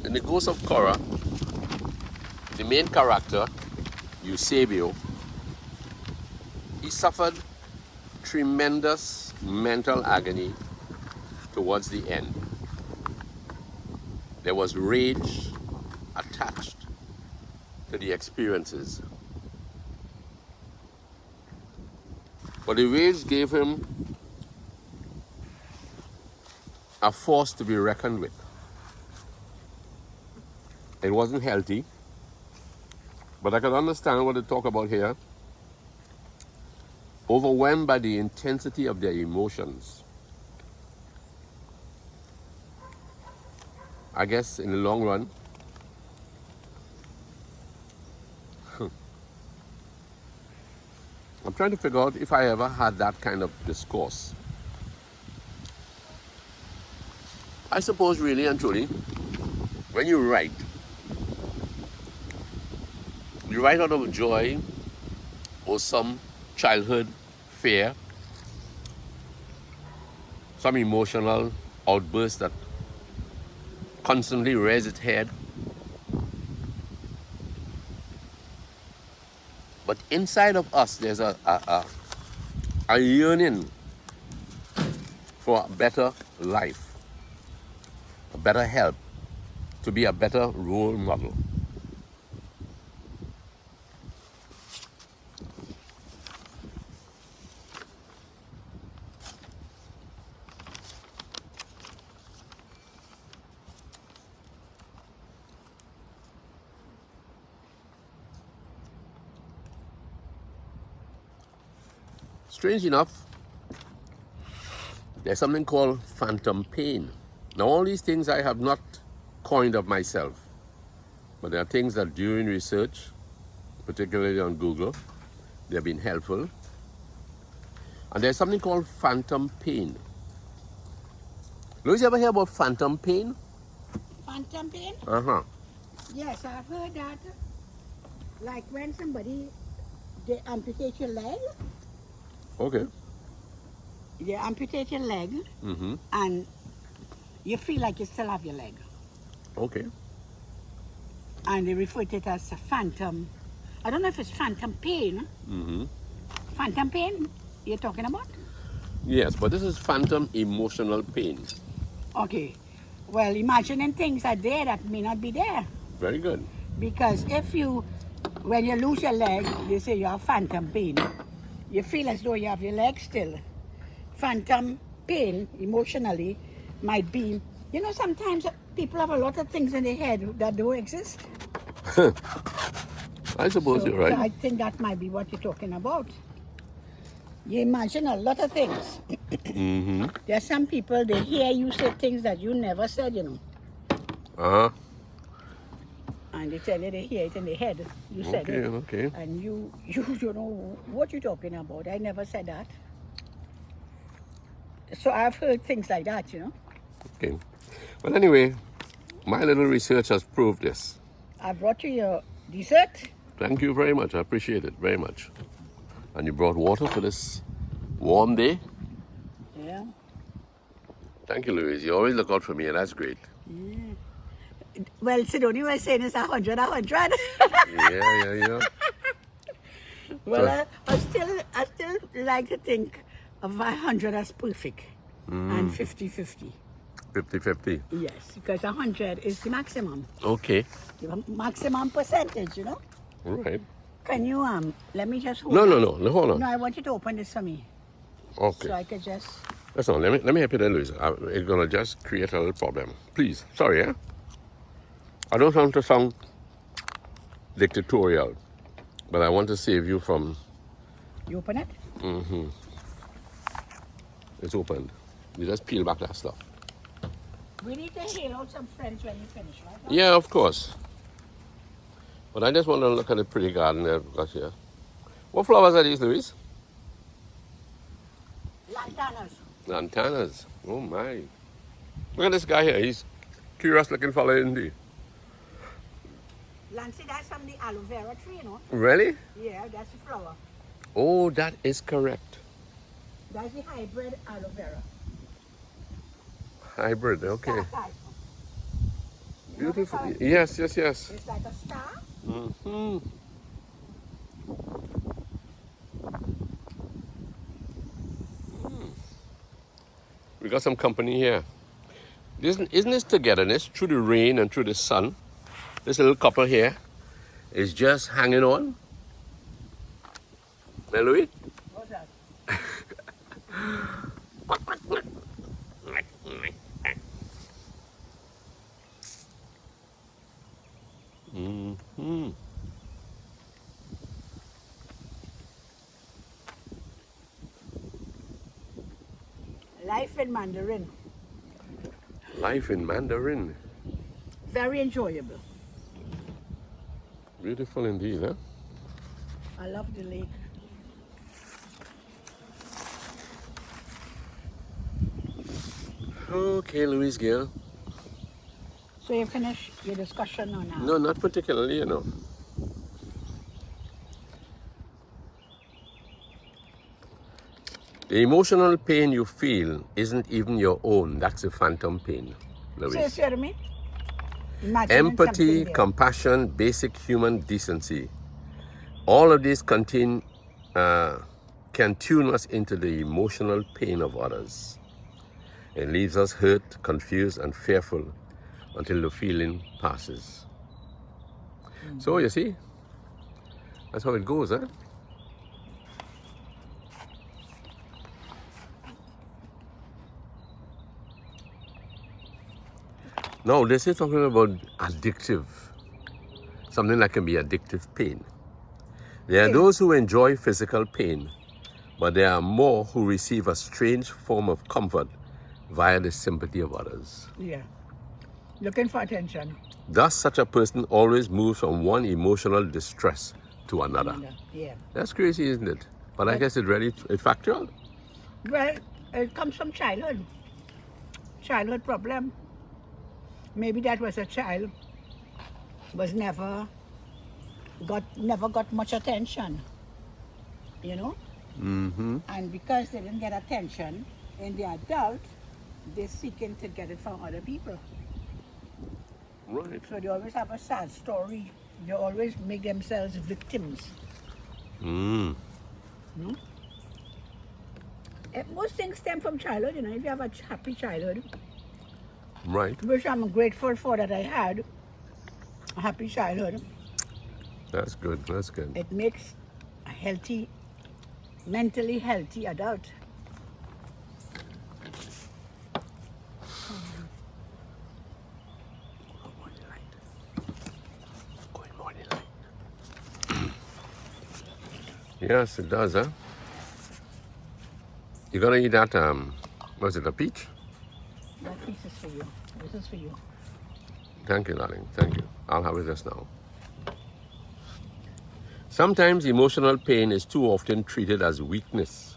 In The Ghost of Korah, the main character, Eusebio, he suffered tremendous mental agony towards the end. There was rage attached to the experiences. But the rage gave him a force to be reckoned with. It wasn't healthy, but I can understand what they talk about here. Overwhelmed by the intensity of their emotions. I guess in the long run, I'm trying to figure out if I ever had that kind of discourse. I suppose really and truly, when you write out of joy or some childhood fear, some emotional outburst that constantly rears its head. But inside of us, there's a yearning for a better life, a better health, to be a better role model. Strange enough, there's something called phantom pain. Now, all these things I have not coined of myself, but there are things that during research, particularly on Google, they've been helpful. And there's something called phantom pain. Louis, you ever hear about phantom pain? Phantom pain? Uh-huh. Yes, I've heard that. Like when somebody, they amputate your leg, Okay. they amputate your leg, Mm-hmm. and you feel like you still have your leg. Okay. And they refer to it as a phantom. I don't know if it's phantom pain. Mm-hmm. Phantom pain you're talking about? Yes, but this is phantom emotional pain. Okay. Well, imagining things are there that may not be there. Very good. Because when you lose your leg, they say you have phantom pain. You feel as though you have your leg still. Phantom pain, emotionally, might be, sometimes people have a lot of things in their head that don't exist. I suppose you're right. So I think that might be what you're talking about. You imagine a lot of things. Mm-hmm. There are some people, they hear you say things that you never said, Uh-huh. And they tell you they hear it in their head. You said it. Okay. And you don't know what you're talking about. I never said that. So I've heard things like that, Okay. Well, anyway, my little research has proved this. I brought you your dessert. Thank you very much. I appreciate it very much. And you brought water for this warm day. Yeah. Thank you, Louise. You always look out for me, and that's great. Yeah. Well, Sidoni was saying it's 100. Yeah. Well, I still like to think A 500 is perfect. And 50-50. 50-50. Yes, because 100 is the maximum. Okay. The maximum percentage, you know. All right. Can you, let me just hold No, that. no, no. Hold on. No, I want you to open this for me. Okay. So I could just, That's all. Let me help you then, Louise. It's gonna just create a little problem. Please. Sorry, yeah? I don't want to sound dictatorial, but I want to save you from you open it? it's opened. You just peel back that stuff. We need to hail out some friends when you finish, right? Yeah, of course. But I just want to look at the pretty garden there because here. What flowers are these, Louise? Lantanas. Lantanas. Oh my. Look at this guy here. He's curious looking fellow, isn't he? Lancy, that's from the aloe vera tree, you know. Really? Yeah, that's the flower. Oh, that is correct. That's the hybrid aloe vera. Hybrid, okay. Star type. You know the Beautiful. color? Yes, yes, yes. It's like a star. Mm-hmm. We got some company here. Isn't this togetherness through the rain and through the sun? This little couple here is just hanging on. Hey, Louis? What's that? Mm-hmm. Life in Mandarin. Life in Mandarin. Very enjoyable. Beautiful indeed, huh? I love the lake. Okay, Louise Gill. So you finish your discussion on No, not particularly, you know. The emotional pain you feel isn't even your own. That's a phantom pain, So you Louise. see what I mean? Imagining Empathy, something there. compassion, basic human decency. All of these can tune us into the emotional pain of others. It leaves us hurt, confused, and fearful until the feeling passes. So you see, that's how it goes, huh? Now, this is talking about addictive, something that can be addictive pain. There are those who enjoy physical pain, but there are more who receive a strange form of comfort via the sympathy of others. Yeah. Looking for attention. Thus, such a person always moves from one emotional distress to another. Yeah. That's crazy, isn't it? But I guess it's factual. Well, it comes from childhood. Childhood problem. Maybe that was a child was never got much attention, you know. Mm-hmm. And because they didn't get attention in the adult, they're seeking to get it from other people. Right. So they always have a sad story. They always make themselves victims. Mm. You know? Most things stem from childhood, you know. If you have a happy childhood, Right. which I'm grateful for that I had a happy childhood, That's good. That's good. it makes a healthy, mentally healthy adult. Yes, it does, huh? You're gonna eat that, was it a peach? That piece is for you. This is for you. Thank you, darling. Thank you. I'll have it just now. Sometimes emotional pain is too often treated as weakness.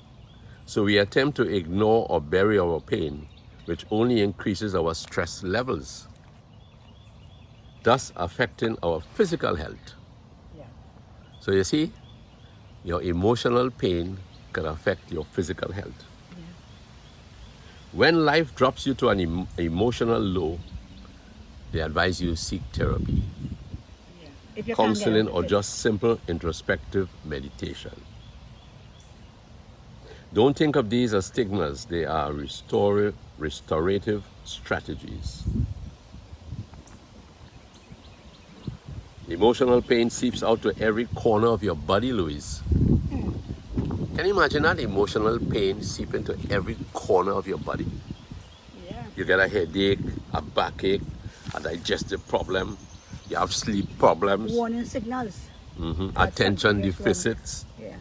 So we attempt to ignore or bury our pain, which only increases our stress levels, thus affecting our physical health. Yeah. So you see, your emotional pain can affect your physical health. Yeah. When life drops you to an emotional low, they advise you seek therapy, Yeah. If you can't get counseling, out or of it. just simple introspective meditation. Don't think of these as stigmas. They are restorative strategies. Emotional pain seeps out to every corner of your body, Louise. Can you imagine that? Emotional pain seep into every corner of your body. Yeah. You get a headache, a backache, a digestive problem. You have sleep problems, Warning signals. That's attention something that's wrong. deficits, Yeah.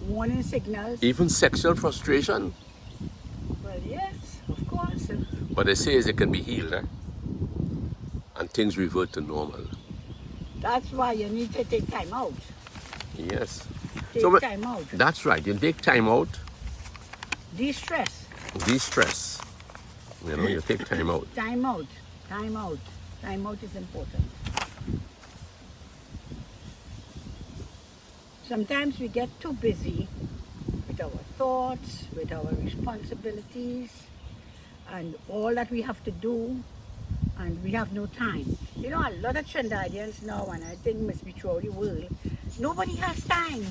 Warning signals. even sexual frustration. Well, yes, of course. But they say it can be healed, and things revert to normal. That's why you need to take time out. Yes. Take time out. That's right. You take time out, De-stress. de-stress. You take time out. Time out. Time out. Time out is important. Sometimes we get too busy with our thoughts, with our responsibilities, and all that we have to do, and we have no time. You know, a lot of Trinidadians now, and I think must be throughout the world, nobody has time.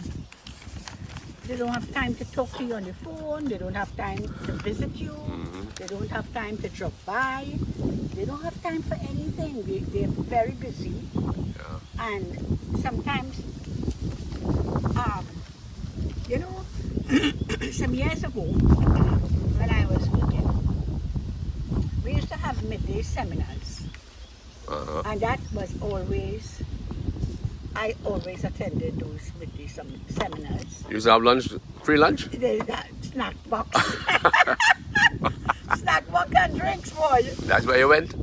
They don't have time to talk to you on the phone. They don't have time to visit you. They don't have time to drop by. They don't have time for anything. They're very busy. Yeah. And sometimes, you know, some years ago, when I was working, we used to have midday seminars. And that was always, I always attended those midday seminars. You used to have lunch, free lunch? That snack box. Snack box and drinks, boy. That's where you went?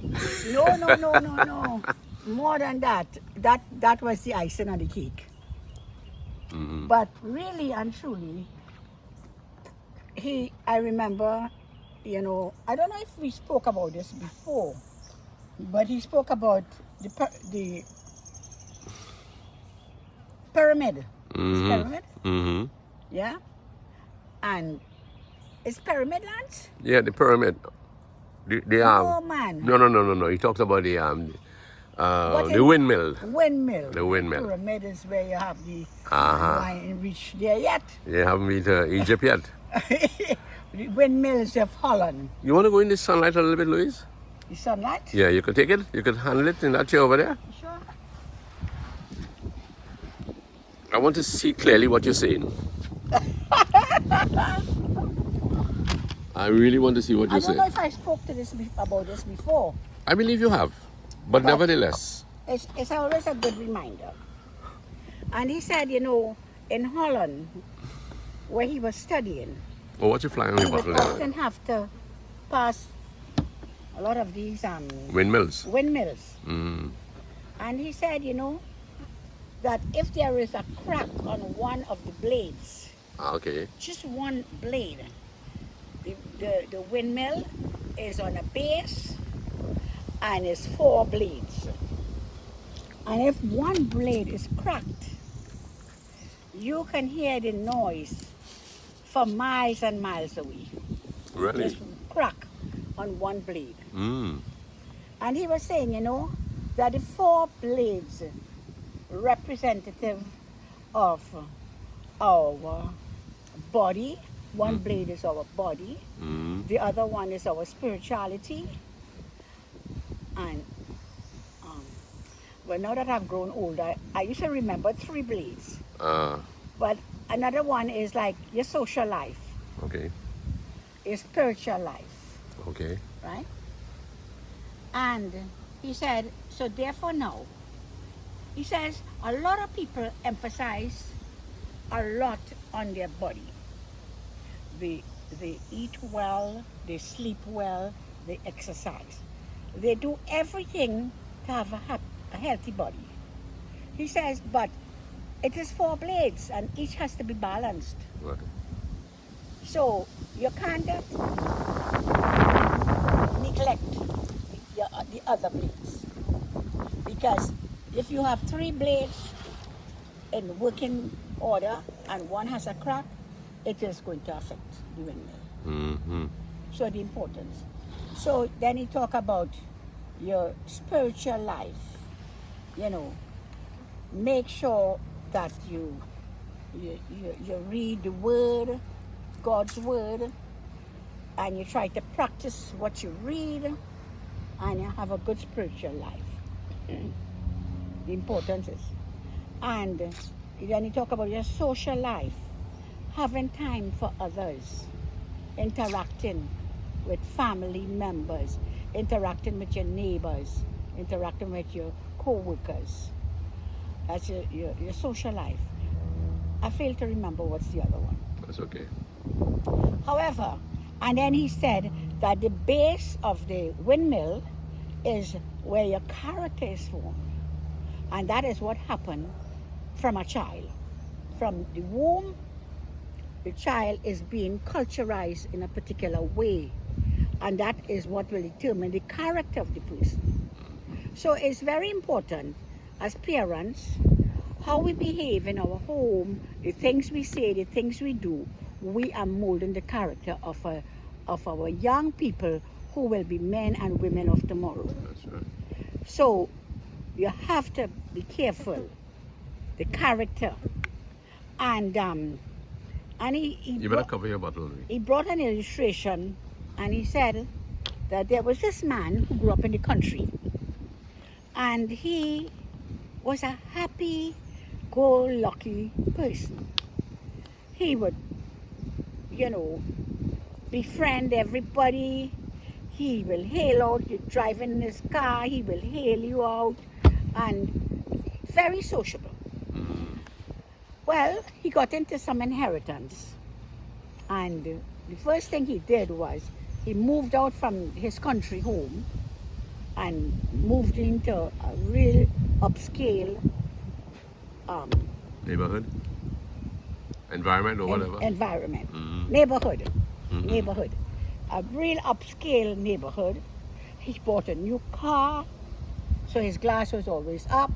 No. More than that. That was the icing on the cake. But really and truly, I remember, I don't know if we spoke about this before, but he spoke about the pyramid. Pyramid? Yeah? And it's pyramid lands? Yeah, the pyramid. Oh, man. No. He talks about the windmill. Windmill. The windmill. Pyramid is where you have the... I ain't reached there yet. You haven't been to Egypt yet? The windmills of Holland. You want to go in the sunlight a little bit, Louise? The sunlight? Yeah, you can take it. You can handle it in that chair over there. Sure. I want to see clearly what you're saying. I really want to see what you're saying. I don't know if I spoke about this before. I believe you have. But nevertheless. It's always a good reminder. And he said, in Holland, where he was studying, Oh, what you flying on he your would bottle there? often have to pass a lot of these Windmills. windmills. And he said, that if there is a crack on one of the blades, Okay. just one blade, the windmill is on a base and it's 4 blades. And if one blade is cracked, you can hear the noise for miles and miles away. Really? Just crack on one blade. Mm. And he was saying, that the 4 blades representative of our body. One blade is our body. The other one is our spirituality. And well, now that I've grown older, I used to remember 3 blades. But another one is like your social life, Okay. your spiritual life, Okay. right? And he said, so therefore now, he says a lot of people emphasize a lot on their body. They eat well, they sleep well, they exercise. They do everything to have a healthy body. He says, but it is 4 blades and each has to be balanced. Right. So you can't neglect the other blades. Because if you have 3 blades in working order and one has a crack, it is going to affect the windmill. So the importance. So then he talk about your spiritual life. Make sure that you read the word, God's word, and you try to practice what you read, and you have a good spiritual life. The importance is. And then you talk about your social life, having time for others, interacting with family members, interacting with your neighbors, interacting with your co-workers. That's your social life. I fail to remember what's the other one. That's okay. However, and then he said that the base of the windmill is where your character is formed. And that is what happened from a child. From the womb, the child is being culturized in a particular way. And that is what will determine the character of the person. So it's very important as parents, how we behave in our home, the things we say, the things we do, we are molding the character of our young people who will be men and women of tomorrow. That's right. So you have to be careful, the character. And he You better cover your bottle. he brought an illustration, and he said that there was this man who grew up in the country, and he was a happy-go-lucky person. He would, befriend everybody. He will hail out. You're driving in his car, he will hail you out, and very sociable. Well, he got into some inheritance, and the first thing he did was he moved out from his country home and moved into a real upscale Neighborhood? Environment or whatever? environment, Mm-hmm. neighborhood, Mhm. neighborhood, a real upscale neighborhood. He bought a new car, so his glass was always up.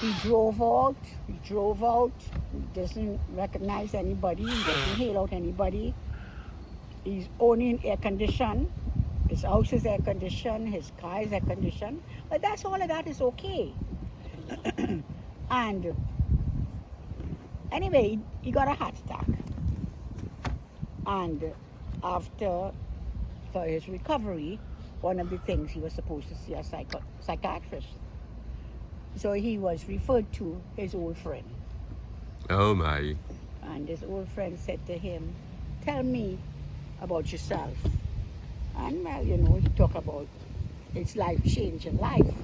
He drove out, he doesn't recognize anybody, he doesn't hail out anybody. He's owning air conditioned, his house is air conditioned, his car is air conditioned, but all of that is okay. And anyway, he got a heart attack. And for his recovery, one of the things he was supposed to see a psychiatrist. So he was referred to his old friend. Oh my. And his old friend said to him, "Tell me about yourself." And well, he talked about his life-changing life.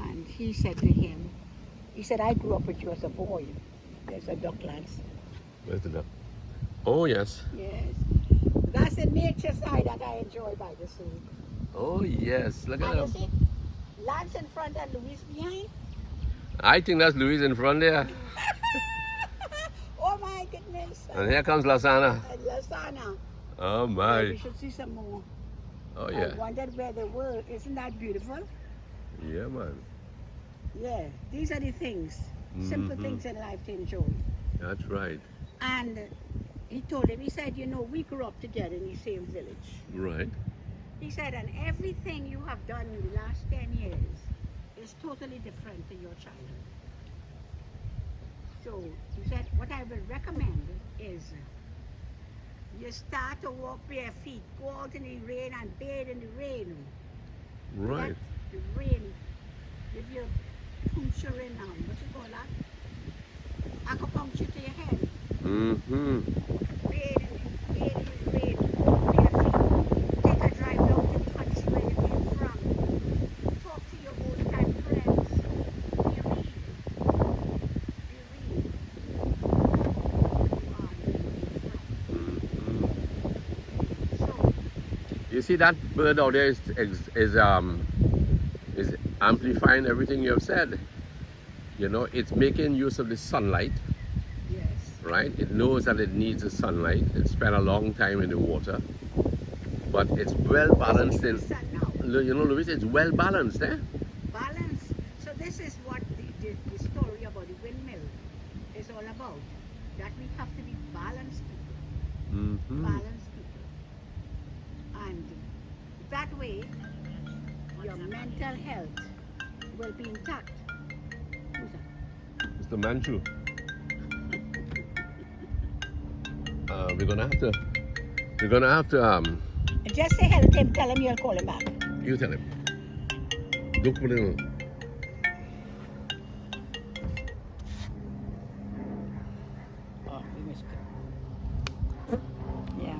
And he said to him, "I grew up with you as a boy." There's a ducklands. Where's the duck? Oh yes. Yes. That's the nature side that I enjoy by the sea. Oh yes. Look at And you him. see, Lance in front and Louis behind. I think that's Louise in front there. Oh my goodness. And here comes Lasana. Lasana. Oh We my. should see some more. Oh I yeah. wondered where they were. Isn't that beautiful? Yeah man. Yeah. These are the things, simple Mhm. things in life to enjoy. That's right. And he told him, he said, we grew up together in the same village. Right. He said, and everything you have done in the last 10 years is totally different to your childhood. So he said, what I will recommend is you start to walk bare feet, go out in the rain and bathe in the rain. Right. Let the rain give you puncturing, what you call that? Acupuncture to your head. Mm-hmm. Bathe in the rain, walk bare feet, take a drive down to the country where you came from, talk to your old time friends, you read. So, You see that bird out there is amplifying everything you have said. It's making use of the sunlight, yes. right? It knows that it needs the sunlight. It spent a long time in the water, but it's well balanced in. Sun now. Louise, it's well balanced, eh? Balance. So this is what the story about the windmill is all about. That we have to be balanced people. Mm-hmm. Balanced people. And that way, your mental health will be intact. Who's that? It's the Manchu. we're gonna have to Just say hello to him. Tell him you'll call him back. you tell him. Don't put it on. Oh, we missed it. Yeah.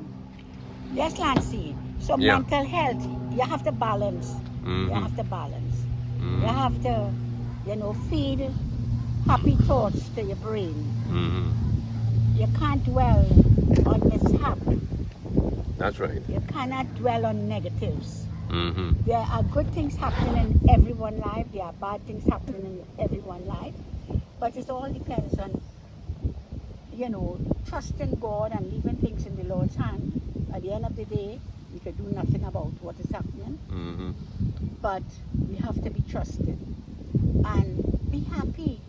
Yes, Lancy. So Yeah. mental health, you have to balance. Mhm. You have to balance. Mhm. You have to, feed happy thoughts to your brain. Mhm. You can't dwell on mishap. That's right. You cannot dwell on negatives. Mhm. There are good things happening in everyone's life. There are bad things happening in everyone's life. But it all depends on, trusting God and leaving things in the Lord's hand. At the end of the day, we could do nothing about what is happening. Mhm. But we have to be trusted and be happy.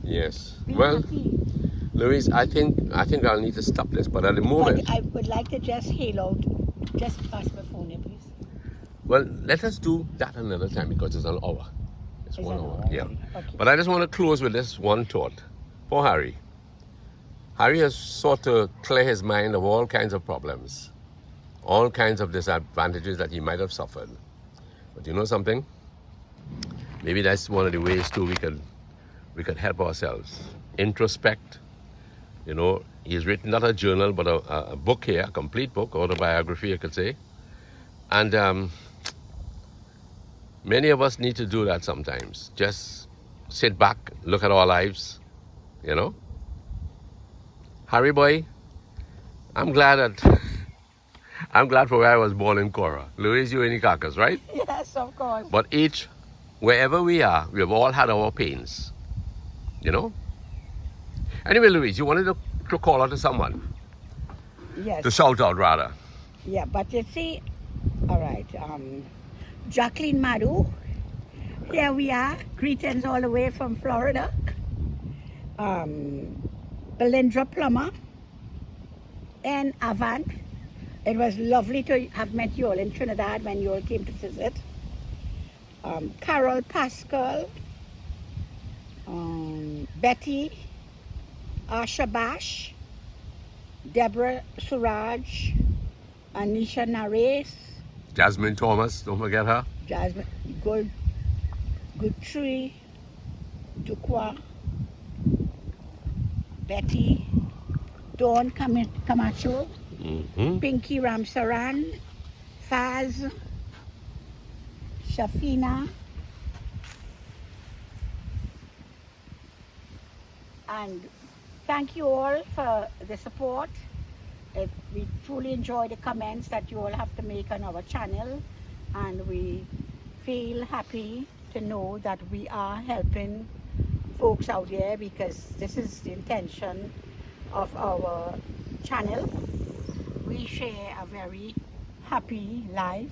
Yes. Be Well, happy. Louise, I think I'll need to stop this, but at the moment, But I would like to just hail out. Just pass my phone here, please. well, let us do that another time because it's an hour. It's Is 1 that hour. all? Yeah. Okay. But I just want to close with this one thought for Harry. Harry has sought to clear his mind of all kinds of problems, all kinds of disadvantages that he might have suffered. But you know something? Maybe that's one of the ways too we could help ourselves. Introspect. He's written not a journal but a book here, a complete book, autobiography you could say. And many of us need to do that sometimes. Just sit back, look at our lives, Harry boy, I'm glad for where I was born in Cora. Louise, you in Icacos, right? Yes, of course. But wherever we are, we have all had our pains. Anyway, Louise, you wanted to call out to someone. Yes. To shout out, rather. Yeah, but you see, all right, Jacqueline Madu, here we are. Greetings all the way from Florida. Belindra Plummer and Avant. It was lovely to have met you all in Trinidad when you all came to visit. Carol Pascal, Betty, Asha Bash, Deborah Suraj, Anisha Nares, Jasmine Thomas, don't forget her. Jasmine Gutri, Dukwa, Betty, Dawn Camacho, Mm-hmm. Pinky Ramsaran, Faz, Shafina, and thank you all for the support. We truly enjoy the comments that you all have to make on our channel, and we feel happy to know that we are helping folks out there, because this is the intention of our channel. We share a very happy life,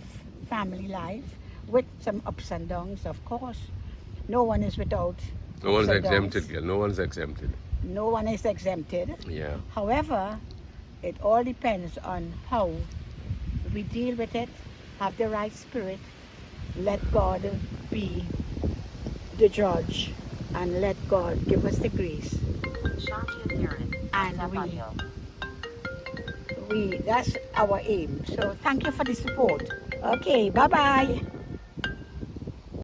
family life, with some ups and downs, of course. No one is without No one's ups and exempted, downs. girl. No one's exempted. No one is exempted. Yeah. However, it all depends on how we deal with it, have the right spirit, let God be the judge, and let God give us the grace. And that's our aim. So thank you for the support. Okay, bye-bye.